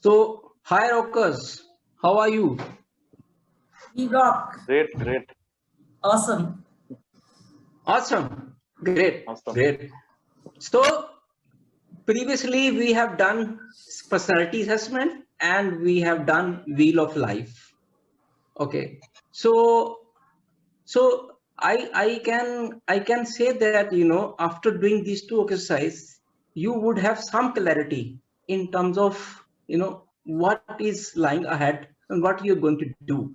So, hi Rockers, how are you? We rock. Great, great, Awesome. Awesome, great, awesome. great. So, previously we have done personality assessment and we have done Wheel of Life. Okay, so I can say that after doing these two exercises, you would have some clarity in terms of what is lying ahead and what you're going to do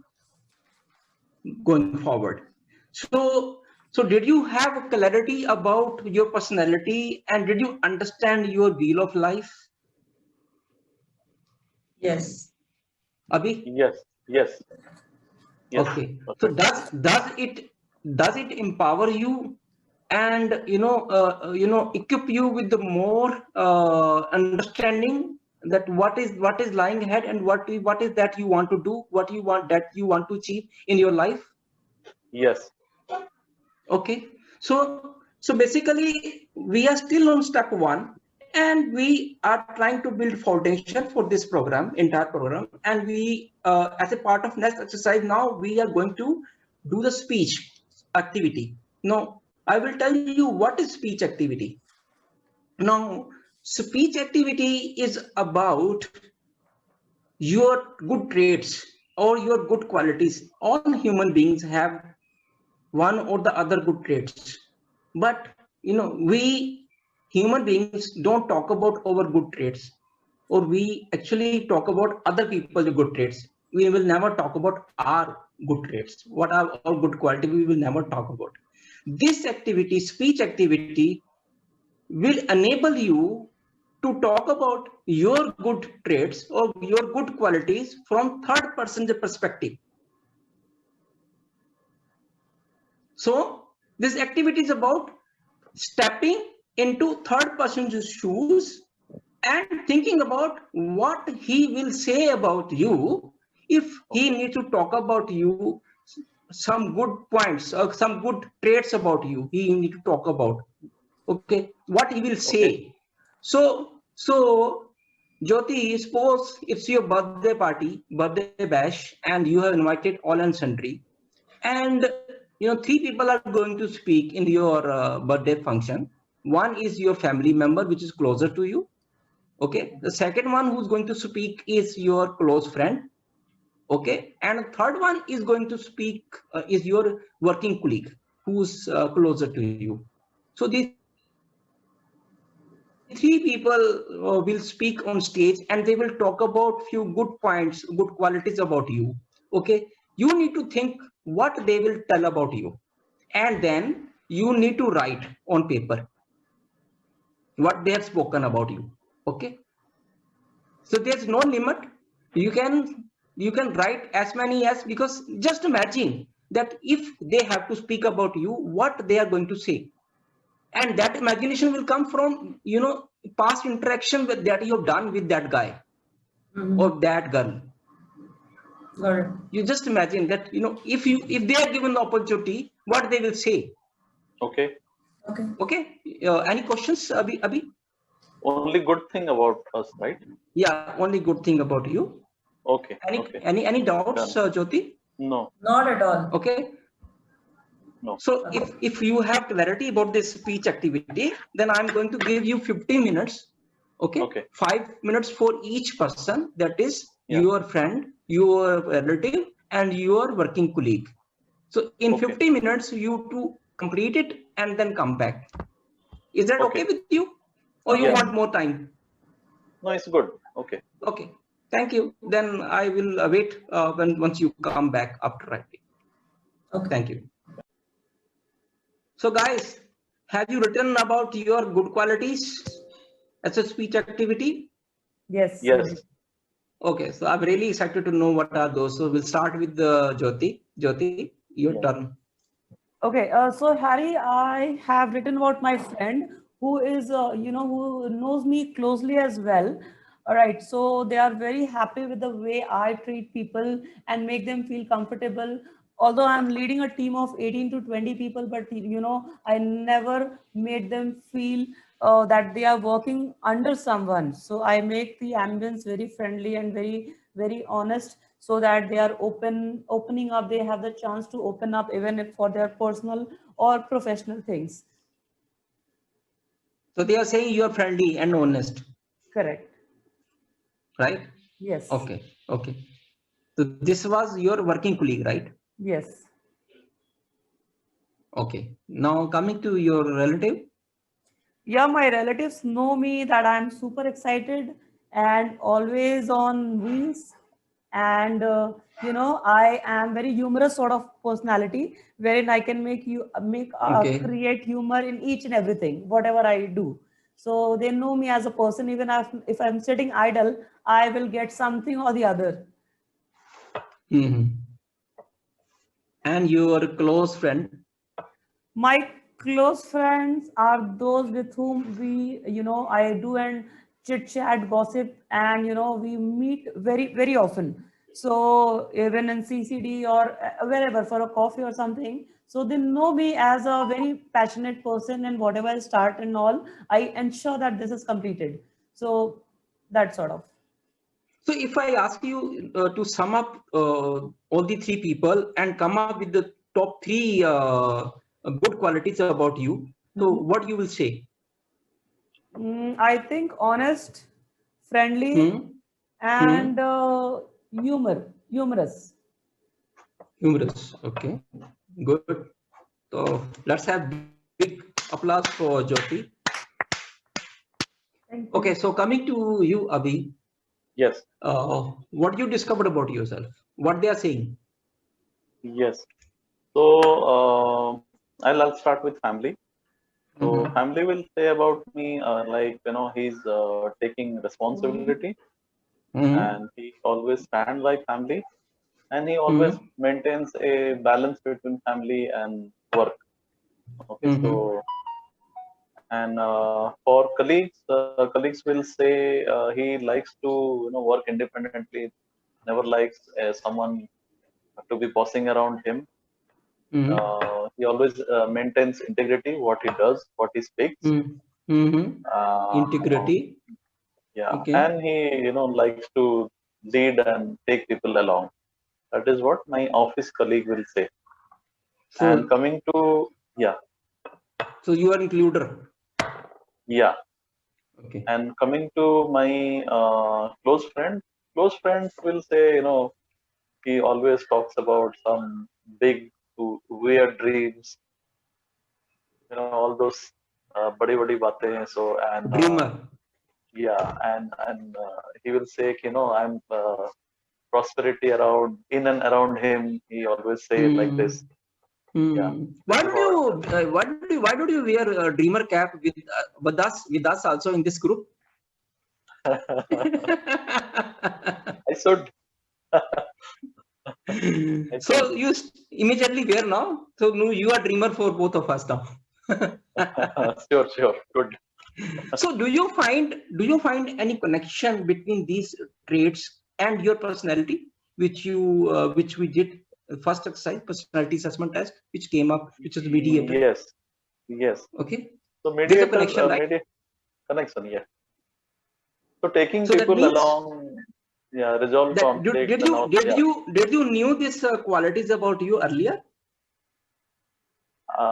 going forward. So did you have clarity about your personality and did you understand your wheel of life, Yes. Abhi? Yes, yes, yes. Okay. So Perfect. does it empower you and equip you with the more understanding that what is lying ahead and what is that you want to do, what you want to achieve in your life? Yes, Okay, so basically we are still on step one and we are trying to build foundation for this entire program, and we as a part of next exercise now we are going to do the speech activity. Now I will tell you what is speech activity. Now speech activity is about your good traits or your good qualities. All human beings have one or the other good traits, but we human beings don't talk about our good traits, or we actually talk about other people's good traits. We will never talk about our good traits, what are our good quality, we will never talk about. This activity, speech activity, will enable you to talk about your good traits or your good qualities from third person's perspective. So this activity is about stepping into third person's shoes and thinking about what he will say about you. If he needs to talk about you, some good points or some good traits about you, he need to talk about. Okay, what he will okay, say. So Jyoti, suppose it's your birthday party, birthday bash, and you have invited all and sundry, and three people are going to speak in your birthday function. One is your family member which is closer to you. Okay, the second one who's going to speak is your close friend. Okay, and the third one is going to speak is your working colleague who's closer to you. So these three people will speak on stage and they will talk about few good points, good qualities about you. Okay, you need to think what they will tell about you, and then you need to write on paper what they have spoken about you. Okay, so there's no limit. You can write as many as, because just imagine that if they have to speak about you, what they are going to say, and that imagination will come from past interaction that you have done with that guy or that girl. Got it. You just imagine that if they are given the opportunity, what they will say. okay. Okay. Okay, any questions, Abhi? Only good thing about us, right? Yeah, only good thing about you. Okay, Any okay. any doubts, Done. Jyoti? No, Not at all. Okay, no. so if you have clarity about this speech activity, then I'm going to give you 15 minutes. Okay, Okay. 5 minutes for each person, that is Yeah. your friend, your relative, and your working colleague. So in Okay. 50 minutes you to complete it and then come back. Is that okay Okay. with you, or you Okay. want more time? No, it's good. Okay. Okay, thank you. Then I will wait once you come back after writing. Okay. Thank you. So guys, have you written about your good qualities as a speech activity? Yes. Yes. Okay, so I'm really excited to know what are those. So we'll start with Jyoti. Jyoti, your Yeah. turn. Okay, so Harry, I have written about my friend who is, who knows me closely as well. All right, so they are very happy with the way I treat people and make them feel comfortable. Although I'm leading a team of 18 to 20 people, but I never made them feel that they are working under someone. So I make the ambience very friendly and very, very honest, so that they are opening up. They have the chance to open up, even if for their personal or professional things. So they are saying you are friendly and honest, Correct. right? Yes. Okay. Okay. So this was your working colleague, right? Yes. Okay. Now coming to your relative. Yeah, my relatives know me that I'm super excited and always on wheels. And I am very humorous sort of personality, wherein I can Okay. create humor in each and everything, whatever I do. So they know me as a person. Even if I'm sitting idle, I will get something or the other. Mhm. And your close friend. My close friends are those with whom I do and chit chat, gossip, and we meet very, very often. So even in CCD or wherever for a coffee or something, so they know me as a very passionate person, and whatever I start and all, I ensure that this is completed. So that sort of. So if I ask you to sum up all the three people and come up with the top three good qualities about you, so what you will say? I think honest, friendly, Hmm? and Hmm? humorous. Humorous. Okay. Good. So let's have big applause for Jyoti. Thank Okay. you. So coming to you, Abhi, Yes. what you discovered about yourself? What they are saying? Yes. So I'll start with family. So Mhm. family will say about me, like, he's taking responsibility, Mhm. and he always stand by family, and he always Mhm. maintains a balance between family and work. Okay, Mhm. so and for colleagues will say he likes to work independently, never likes someone to be bossing around him. Mhm. He always maintains integrity, what he does, what he speaks. Mhm. Mhm. Uh, Integrity. yeah, Okay. and he likes to lead and take people along. That is what my office colleague will say. And So, coming to yeah, so you are includer. yeah, Okay. and coming to my close friends will say, he always talks about some big weird dreams, all those badi baatein hain. So and Dreamer. yeah, and he will say, I'm prosperity around in and around him. He always say like Hmm. this. Yeah, Hmm. this is what. Why do you wear a dreamer cap with us also in this group? I should. I should. So you immediately wear now. So no, you are dreamer for both of us now. Sure, good. So do you find any connection between these traits and your personality, which we did first exercise, personality assessment test, which came up, which is mediator. Yes, yes. Okay, So there's a mediator, connection, right? connection. Yeah. So taking So that people means along, yeah, resolve that conflicts did and you all. did Yeah, you did you knew these qualities about you earlier?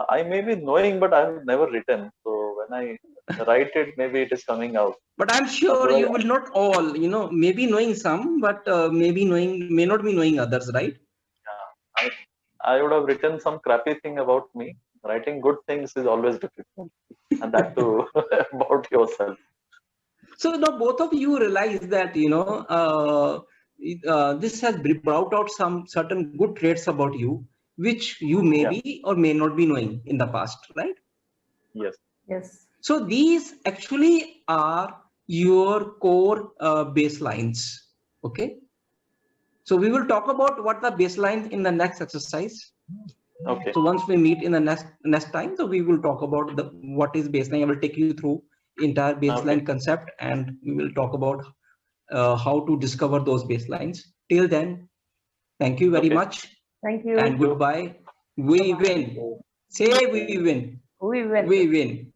I may be knowing, but I've never written. So when I write it, maybe it is coming out. But I'm sure Otherwise, you will not all, maybe knowing some, but may not be knowing others, right? yeah, I would have written some crappy thing about me. Writing good things is always difficult, and that too about yourself. So now both of you realize that, this has brought out some certain good traits about you, which you may Yeah. be or may not be knowing in the past, right? Yes. Yes. So these actually are your core baselines. Okay. So we will talk about what the baseline in the next exercise. Okay. So once we meet in the next time, so we will talk about what is baseline. I will take you through entire Okay. baseline concept, and we will talk about how to discover those baselines. Till then, thank you very Okay. much Thank and Thank you. you. goodbye. We Bye-bye. win. Say we win. We win. We win.